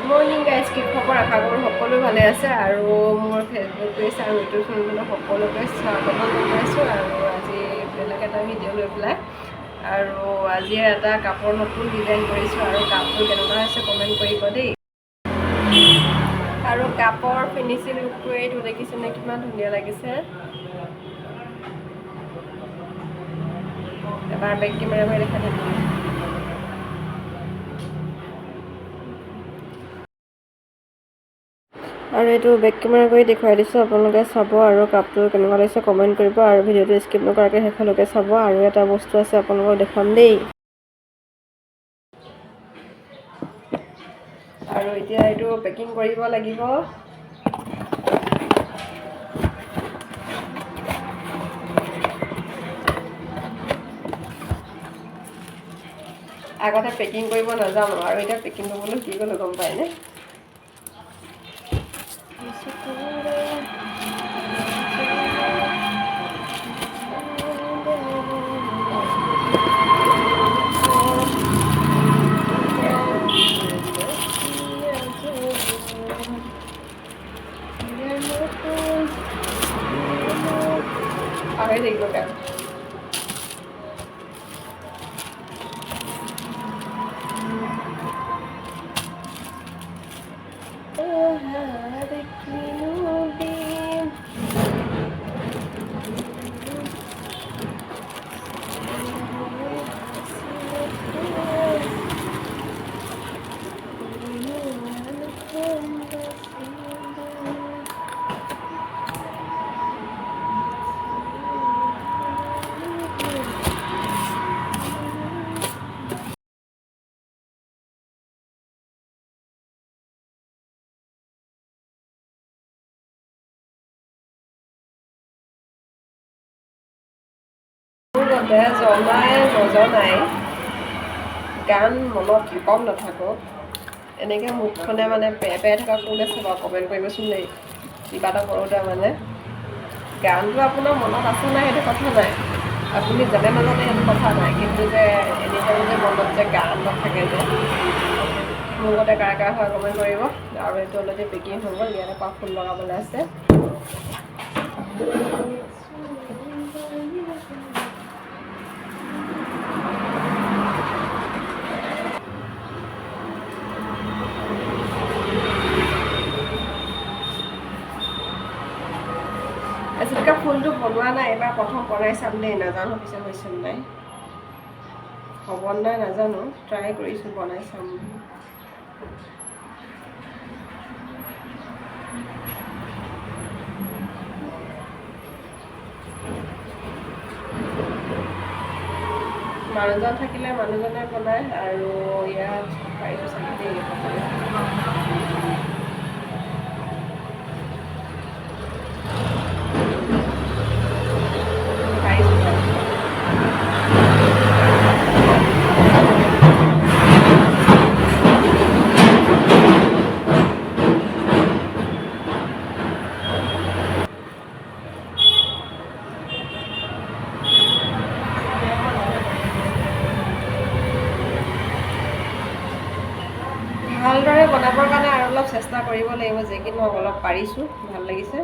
Morning guys, কি খবৰ? আশা কৰোঁ সকলো ভালে আছে আৰু মোৰ ফেচবুক পেজ আৰু ইউটিউব চেনেল সকলোকে স্বাগতম জনাইছোঁ। আৰু আজি বেলেগ এটা ভিডিঅ' লৈ পেলাই আৰু আজি এটা কাপোৰ নতুন ডিজাইন কৰিছোঁ আৰু কাপোৰ কেনেকুৱা হৈছে কমেণ্ট কৰিব দেই। আৰু কাপোৰ ফিনিচিং লুকটো এইটো দেখিছেনে, কিমান ধুনীয়া লাগিছে। এবাৰ বেক কেমেৰা কৰি দেখা থাকিব। আৰু এইটো বেক কেমেৰা কৰি দেখুৱাই দিছোঁ, আপোনালোকে চাব আৰু কাপোৰটো কেনেকুৱা লাগিছে কমেণ্ট কৰিব আৰু ভিডিঅ'টো স্কিপ নকৰাকৈ শেষলৈকে চাব। আৰু এটা বস্তু আছে আপোনালোকক দেখাম দেই। আৰু এতিয়া এইটো পেকিং কৰিব লাগিব। আগতে পেকিং কৰিব নাজানো আৰু এতিয়া পেকিং কৰিবলৈ কি গ'লো গম পায়নে। পাহৰি থাকিব কাৰণ জনাই নজনাই গান মনত থাকক নাথাকক এনেকৈ মুখখনে মানে পেৰাই থকা কোন আছে বাৰু কমেণ্ট কৰিবচোন দেই। কিবা এটা কৰোঁতে মানে গানটো আপোনাৰ মনত আছে নাই সেইটো কথা নাই, আপুনি জানে নাজানে সেইটো কথা নাই, কিন্তু যে এনিটাইম যে মনত যে গান নাথাকে যে মোৰ মতে কাৰ কাৰ হয় কমেণ্ট কৰিব। আৰু এইটো অলৰেডি পেকিং হৈ গ'ল, ইয়াতে পৰা ফুল লগাবলৈ আছে। আজিলৈকে ফুলটো বনোৱা নাই, এবাৰ প্ৰথম বনাই চাম দেই, নাজানো পিছত হৈছে নাই হ'ব নাই নাজানো, ট্ৰাই কৰিছোঁ বনাই চাম। মানুহজন থাকিলে মানুহজনে বনায় আৰু ইয়াত পাৰিছোঁ চাগে দেই। ভালদৰে বনাবৰ কাৰণে আৰু অলপ চেষ্টা কৰিব লাগিব, যে কি মই অলপ পাৰিছোঁ, ভাল লাগিছে।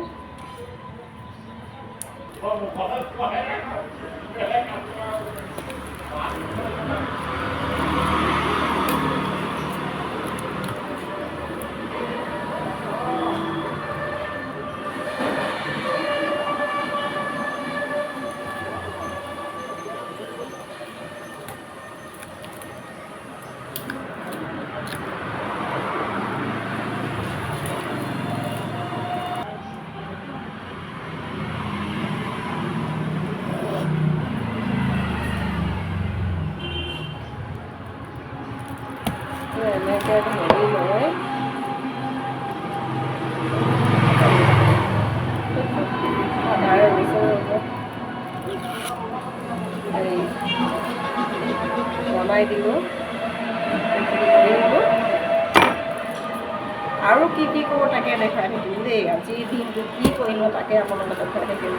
এনেকৈ ধৰি লৈ আধাৰে বনাই দিলোঁ। আৰু কি কি কৰোঁ তাকে দেখাই থাকিম দেই। আজি দিনটো কি কৰিলোঁ তাকে আপোনালোকক দেখাই থাকিম।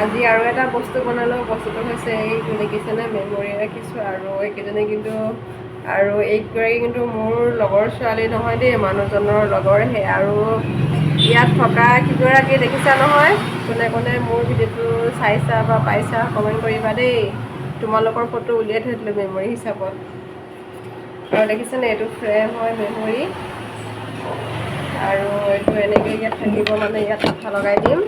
আজি আৰু এটা বস্তু বনালোঁ, বস্তুটো হৈছে এইটো দেখিছেনে, মেমৰি ৰাখিছোঁ। আৰু এইকেইজনী কিন্তু আৰু এইগৰাকী কিন্তু মোৰ লগৰ ছোৱালী নহয় দেই, মানুহজনৰ লগৰহে। আৰু ইয়াত থকা কিগৰাকী দেখিছা নহয়, কোনে কোনে মোৰ ভিডিঅ'টো চাইছা বা পাইছা কমেণ্ট কৰিবা দেই। তোমালোকৰ ফটো উলিয়াই থৈ দিলোঁ মেমৰি হিচাপত। আৰু দেখিছেনে, এইটো ফ্ৰেম হয় মেমৰি। আৰু এইটো এনেকৈ ইয়াত থাকিব, মানে ইয়াত আঠা লগাই দিম।